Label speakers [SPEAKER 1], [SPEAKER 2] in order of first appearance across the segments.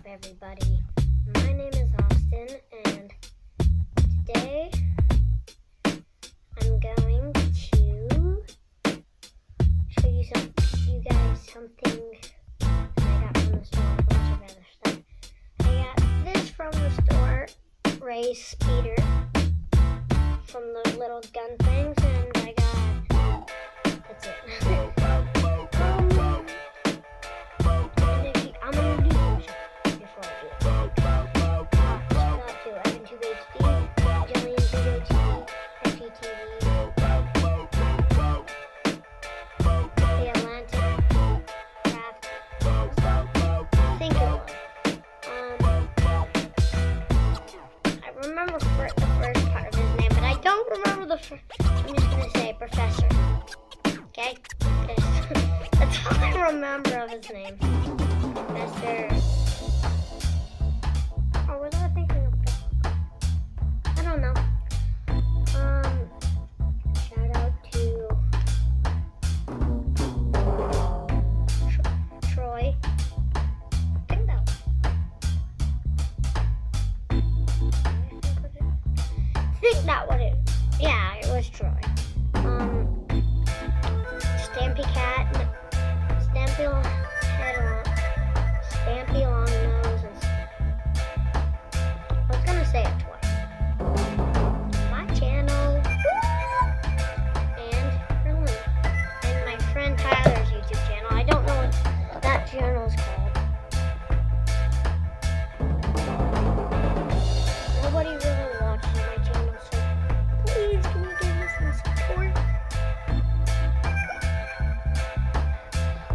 [SPEAKER 1] everybody? My name is Austin, and today I'm going to show you guys something that I got from the store, a bunch of other stuff. I got this from the store, Ray's Speeder, from the little gun things, and I got, that's it. I'm going to do some shit before I do it. Got to Evan2 HD, Jillian Video TV, FGTV, The Atlantic, Craft, I think it was. I remember the first part of his name, but I don't remember the first. I'm just going to say Professor. Okay? That's all I remember of his name. Professor. Or was I thinking of dog? I don't know. Shout out to Troy. I think that was. I think that what it. Yeah, it was Troy. Stampy Cat, Stampy Long Head on, Stampy Long Nose, I was gonna say it twice. My channel, and my friend Tyler's YouTube channel. I don't know what that channel is called. Nobody really watches my channel, so please can you give me some support?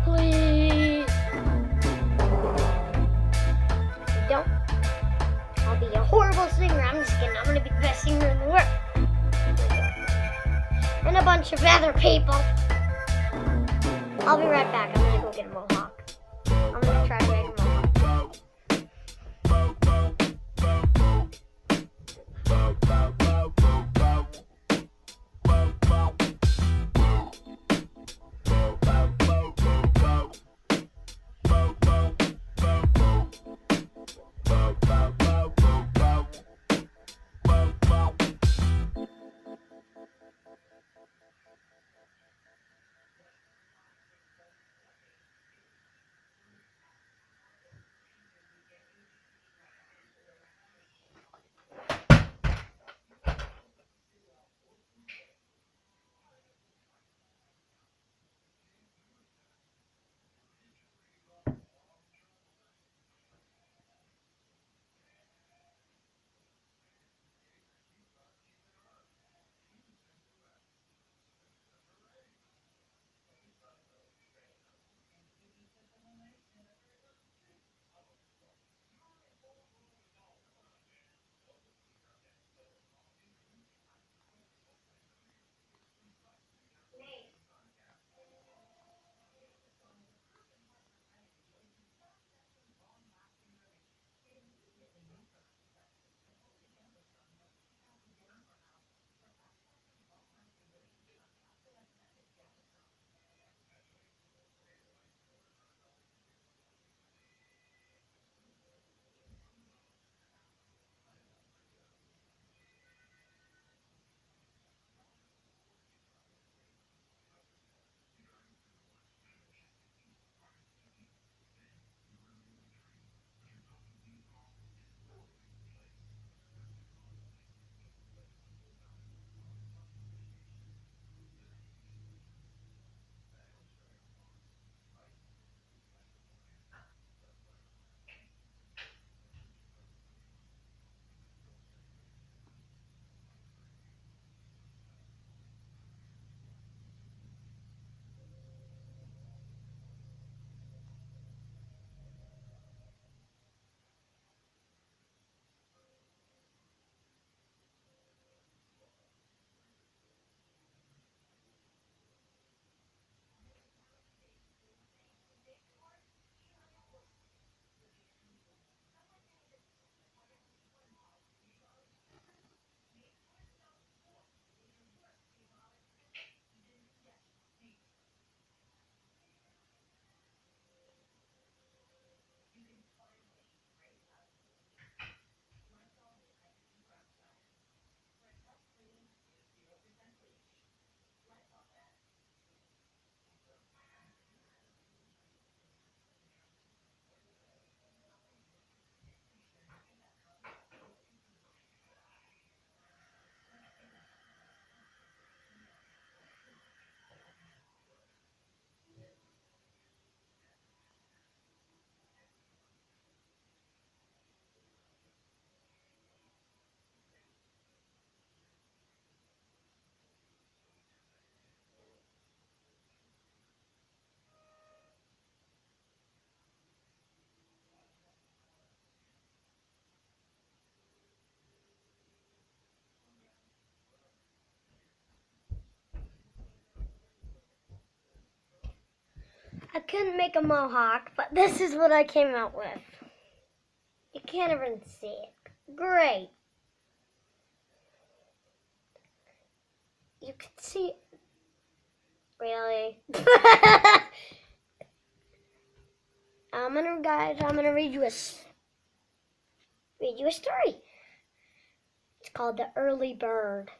[SPEAKER 1] Please. If you don't, I'll be a horrible singer. I'm just kidding. I'm gonna be the best singer in the world. And a bunch of other people. I'll be right back. I'm gonna go get a mohawk. I'm gonna try to make a mohawk. I couldn't make a mohawk, but this is what I came out with. You can't even see it. Great. You can see it. Really? I'm gonna read you a story. It's called The Early Bird.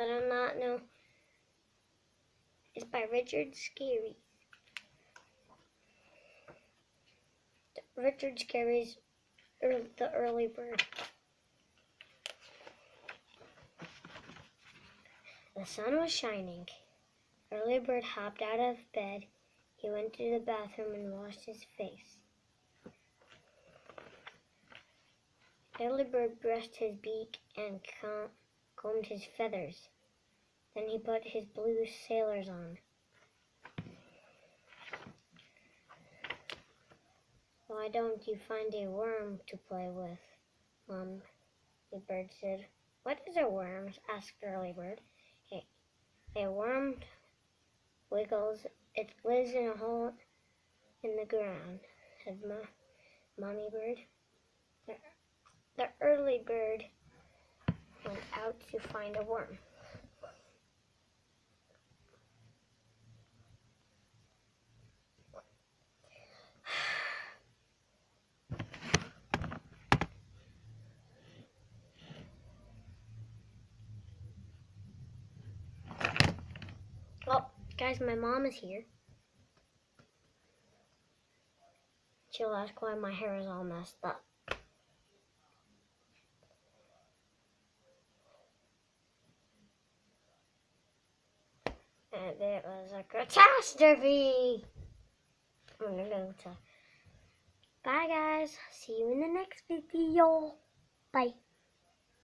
[SPEAKER 1] I do not know. It's by Richard Scarry. Richard Scarry's The Early Bird. The sun was shining. Early Bird hopped out of bed. He went to the bathroom and washed his face. Early Bird brushed his beak and combed his feathers. Then he put his blue sailors on. Why don't you find a worm to play with, Mom? The bird said. What is a worm? Asked Early Bird. A worm wiggles. It lives in a hole in the ground, said Mommy Bird. The Early Bird went out to find a worm. Well, guys, my mom is here. She'll ask why my hair is all messed up. And it was a catastrophe. I'm gonna go to. Bye, guys. See you in the next video. Bye.